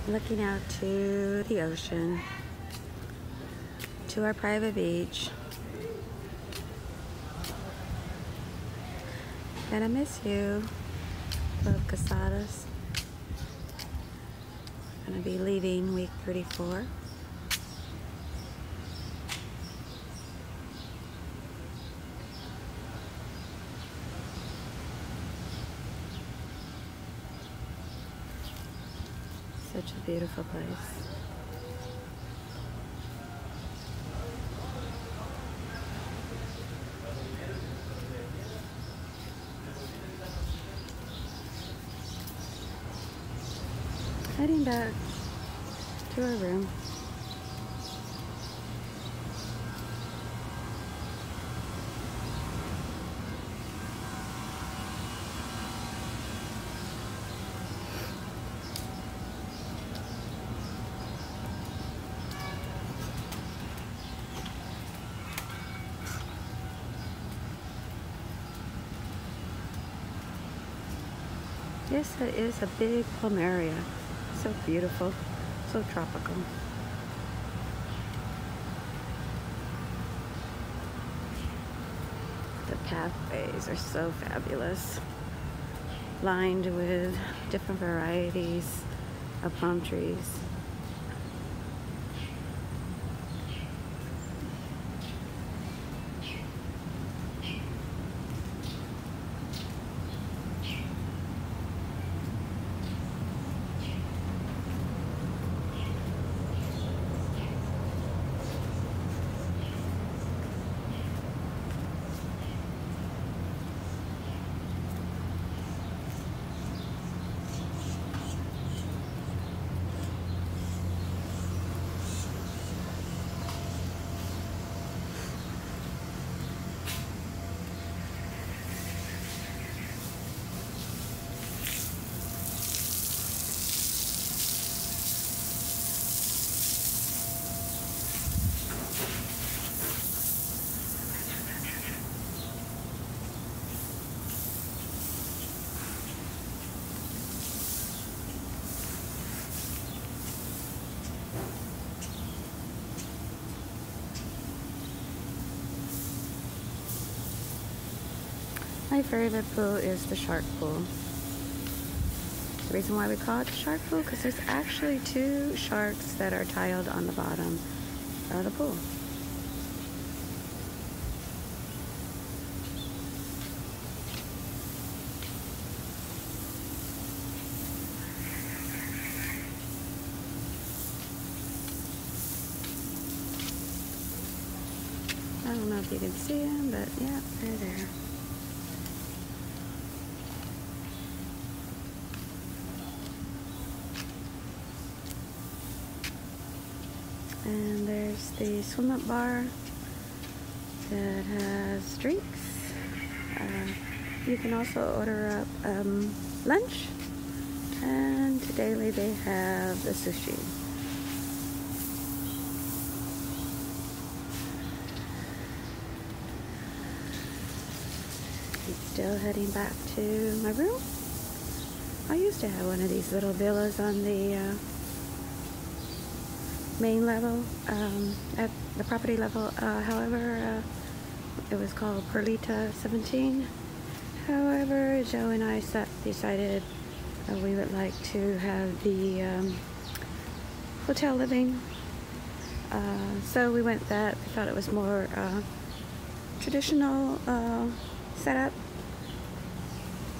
looking out to the ocean, to our private beach. And I miss you. Love, Cascadas. Gonna be leaving week 34. Such a beautiful place. Heading back to our room. Yes, it is a big plum area. So beautiful, so tropical. The pathways are so fabulous, lined with different varieties of palm trees. My favorite pool is the shark pool. The reason why we call it the shark pool, because there's actually 2 sharks that are tiled on the bottom of the pool. I don't know if you can see them, but yeah, they're there. And there's the swim-up bar that has drinks. You can also order up lunch, and daily they have the sushi. I'm still heading back to my room. I used to have one of these little villas on the main level, at the property level. However, it was called Perlita 17. However, Joe and I decided we would like to have the hotel living. So we went that. We thought it was more traditional setup.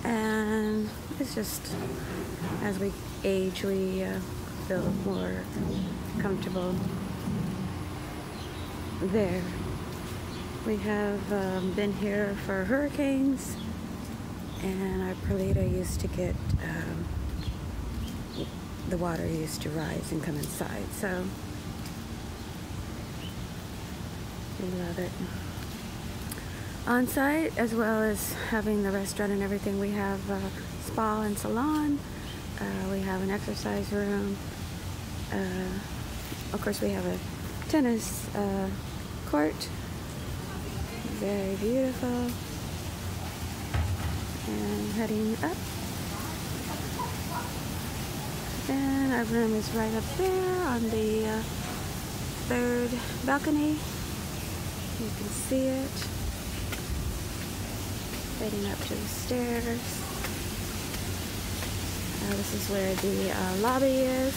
And it's just, as we age, we feel more comfortable there. We have been here for hurricanes, and our perlita used to get, the water used to rise and come inside, so we love it. On site, as well as having the restaurant and everything, we have a spa and salon. We have an exercise room. Of course, we have a tennis court. Very beautiful. And heading up. And our room is right up there on the third balcony. You can see it. Heading up to the stairs. This is where the lobby is.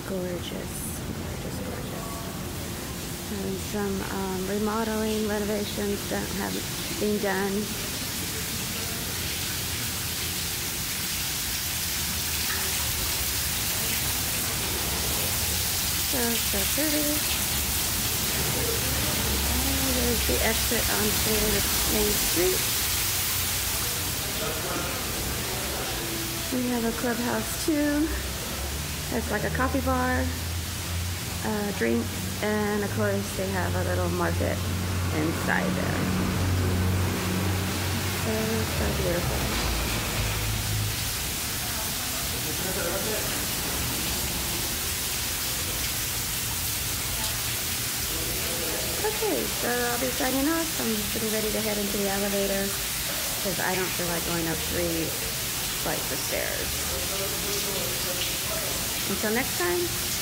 Gorgeous, gorgeous, gorgeous. And some remodeling, renovations that have been done. So pretty. And there's the exit onto the main street. We have a clubhouse too. It's like a coffee bar, drinks, and of course they have a little market inside there. So beautiful. Okay, so I'll be signing off. I'm getting ready to head into the elevator because I don't feel like going up 3 flights of stairs. Until next time.